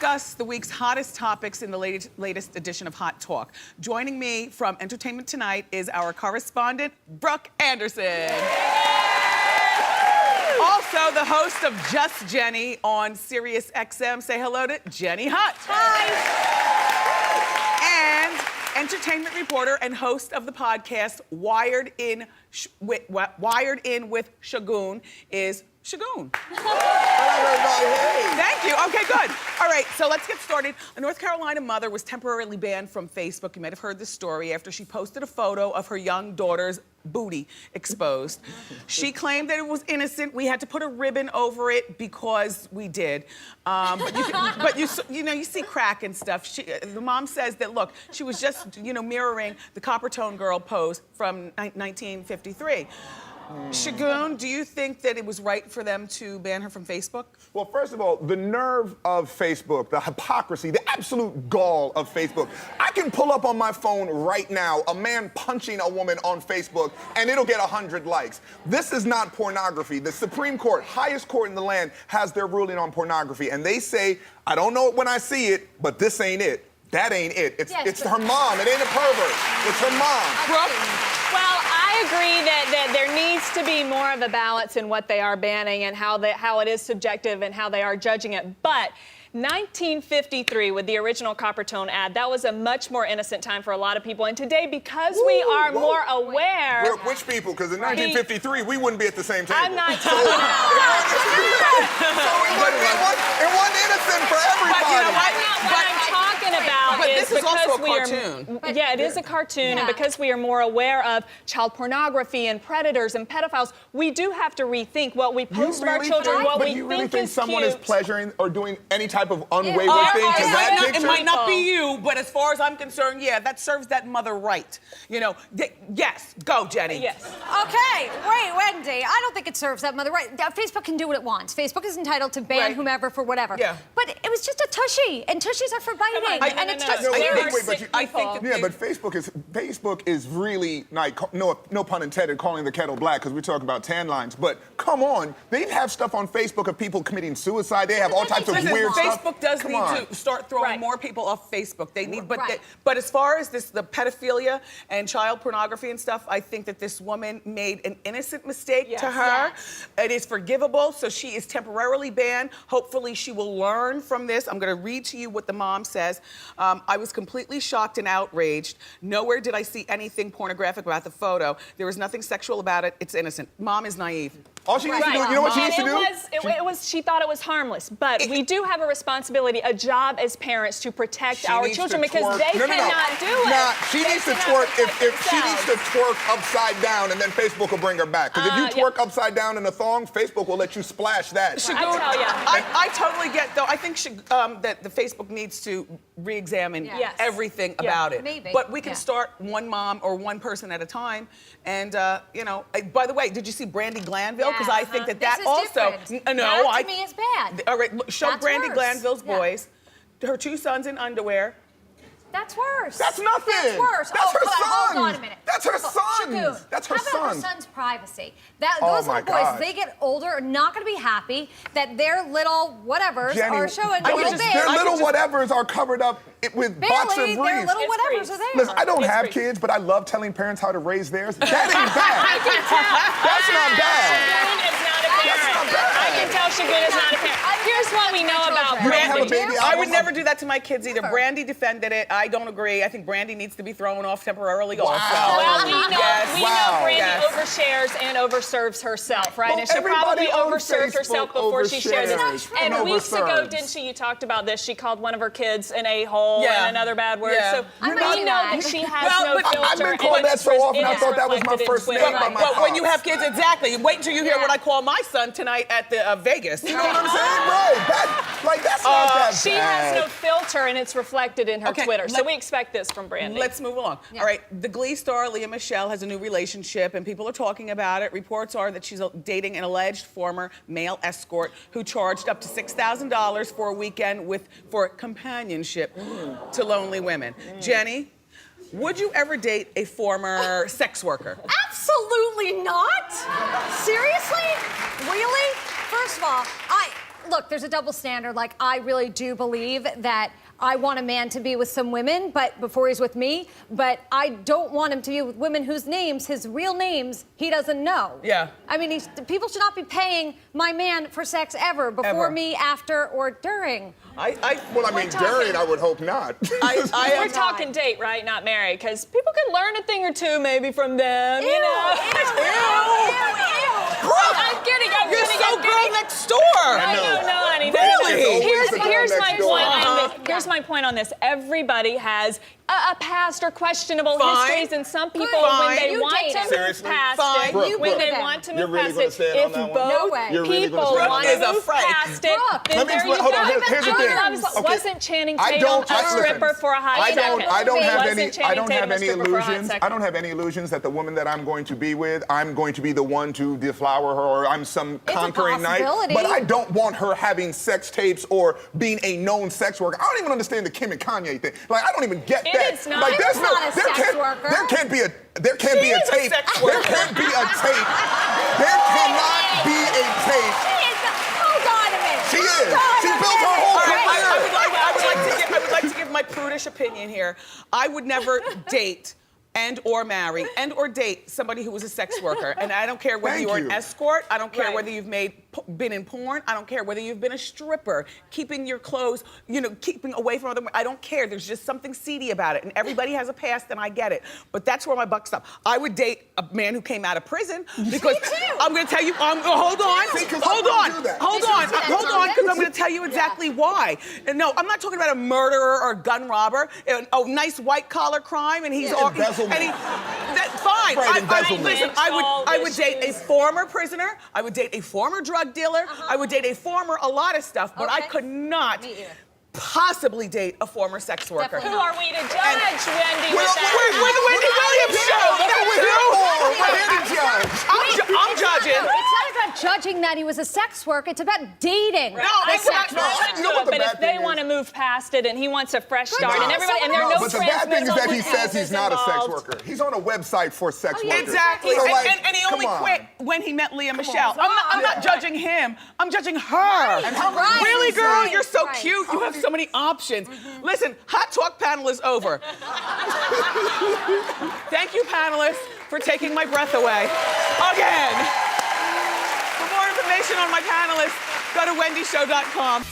discuss the week's hottest topics in the latest edition of Hot Talk. Joining me from Entertainment Tonight is our correspondent, Brooke Anderson. Also, the host of Just Jenny on Sirius XM. Say hello to Jenny Hutt. Hi. And entertainment reporter and host of the podcast Wired In with Shagun is Shagun. Hello, everybody. Hey. Thank you. Okay, good. All right, so let's get started. A North Carolina mother was temporarily banned from Facebook. You might have heard this story after she posted a photo of her young daughter's booty exposed. She claimed that it was innocent. We had to put a ribbon over it because we did. But you see crack and stuff. The mom says that, look, she was just, mirroring the Coppertone Girl pose from 1953. Shagun, do you think that it was right for them to ban her from Facebook? Well, first of all, the nerve of Facebook, the hypocrisy, the absolute gall of Facebook. I can pull up on my phone right now a man punching a woman on Facebook and it'll get 100 likes. This is not pornography. The Supreme Court, highest court in the land, has their ruling on pornography. And they say, I don't know it when I see it, but this ain't it. That ain't it. It's her mom. It ain't a pervert. It's her mom. Well, I agree that there needs to be more of a balance in what they are banning and how it is subjective and how they are judging it. But 1953 with the original Coppertone ad, that was a much more innocent time for a lot of people. And today, because we are more aware... Which people? Because in 1953, we wouldn't be at the same table. I'm not talking about it wasn't innocent for everybody. But you know what I'm talking about is this is because also a we cartoon. Yeah, it is a cartoon, and because we are more aware of child pornography and predators and pedophiles, we do have to rethink what we post to our children, what we think is cute. But you really think someone is pleasuring or doing any type of unwayward thing to that picture? It might not be you, but as far as I'm concerned, yeah, that serves that mother right. Yes, go, Jenny. Yes. Okay, wait, Wendy, I don't think it serves that mother right. Facebook can do what it wants. Facebook is entitled to ban whomever for whatever. Yeah. But it was just a tushy, and tushies are for biting, and it's just But Facebook is really, like, no pun intended, calling the kettle black, because we're talking about tan lines. But come on, they have stuff on Facebook of people committing suicide. They have all types of weird stuff. Facebook does need to start throwing more people off Facebook. They need, but as far as the pedophilia and child pornography and stuff, I think that this woman made an innocent mistake to her. It is forgivable, so she is temporarily banned. Hopefully, she will learn from this. I'm going to read to you what the mom says. I was completely shocked and outraged. Nowhere did I see anything pornographic about the photo. There was nothing sexual about it. It's innocent. Mom is naive. All she needs to do, you know what she needs to do? She thought it was harmless, but we do have a responsibility, a job as parents to protect our children because they cannot do it. Nah, she needs to twerk. If she needs to twerk upside down, and then Facebook will bring her back. Because if you twerk upside down in a thong, Facebook will let you splash that. I tell you. I totally get, though. I think that the Facebook needs to re-examine everything about it. Maybe. But we can start one mom or one person at a time. And, by the way, did you see Brandy Glanville? Because I think that also... No, to me is bad. All right, show Brandy worse. Glanville's boys. Her 2 sons in underwear. That's worse. That's nothing. That's worse. That's her son. Hold on a minute. That's her son. That's her son. How about her son's privacy? Those little boys, as they get older, are not going to be happy that their little whatevers are showing a little bit. Their little whatevers are covered up with boxer briefs. Their little whatevers are there. Listen, I don't have kids, but I love telling parents how to raise theirs. That ain't bad. That's not bad. I can tell Shagun is not a parent. Here's what we know about You don't have a baby? I would never do that to my kids either. Brandy defended it. I don't agree. I think Brandy needs to be thrown off temporarily also. Well, we know Brandy overshares and overserves herself, right? Well, and she probably overserved Facebook herself before she shared it. And weeks ago, didn't she? You talked about this. She called one of her kids an a-hole and another bad word. So we know that she has no filter. I've been called that so often. I thought that was my first name by my But when you have kids, exactly. Wait until you hear what I call my son tonight at the Vegas. You know what I'm saying? Right. That's not that bad. She has no filter, and it's reflected in her Twitter. So we expect this from Brandy. Let's move along. All right, the Glee star Lea Michele has a new relationship, and people are talking about it. Reports are that she's dating an alleged former male escort who charged up to $6,000 for a weekend for companionship to lonely women. Jenny, would you ever date a former sex worker? Absolutely not. Seriously? Really? First of all, look, there's a double standard. Like, I really do believe that I want a man to be with some women, but before he's with me, but I don't want him to be with women whose names, his real names, he doesn't know. Yeah. I mean, people should not be paying my man for sex ever, before me, after, or during. Well, I mean, during, I would hope not. We're talking date, right? Not marry, because people can learn a thing or two maybe from them, you know? I'm kidding. You're so girl next door. No, honey. Really? Here's my point on this. Everybody has a past or questionable histories, and some people, when they want to move past it, when they want to move past it, if both people want to move past it, then there you go. Here's the thing. Wasn't Channing Tatum a stripper for a hot second? I don't have any illusions. I don't have any illusions that the woman that I'm going to be with, I'm going to be the one to deflower her, or I'm some conquering knight. But I don't want her having sex tapes or being a known sex worker. I don't even understand the Kim and Kanye thing. Like, I don't even get that. It's not. Like, It's not a sex worker. There can't be a tape. There can't be a tape. There cannot be a tape. Hold on a minute. She is. She built her whole career. I would like to give my prudish opinion here. I would never date and or marry and or date somebody who was a sex worker. And I don't care whether you're an escort. I don't care whether you've been in porn. I don't care whether you've been a stripper, keeping your clothes, keeping away from other women. I don't care. There's just something seedy about it. And everybody has a past, and I get it. But that's where my buck stops. I would date a man who came out of prison because I'm going to tell you. Hold on, because I'm going to tell you exactly why. And no, I'm not talking about a murderer or a gun robber. A nice white collar crime, and he's all. Fine. Listen, I would date a former prisoner. I would date a former drug dealer. I would date a lot of stuff, but I could not possibly date a former sex worker. Who are we to judge, Wendy? We're the Wendy Williams show. We're here to judge. I'm judging. It's not about judging that he was a sex worker. It's about dating. No, but if they want to move past it and he wants a fresh start and everybody, and there are no but the bad thing is that he says he's not a sex worker. He's on a website for sex workers. Exactly. So, and he only quit when he met Lea Michele. I'm not judging him. I'm judging her. Really, girl? You're so cute. You have so many options. Listen, Hot Talk panel is over. Thank you, panelists, for taking my breath away. Again. For more information on my panelists, go to wendyshow.com.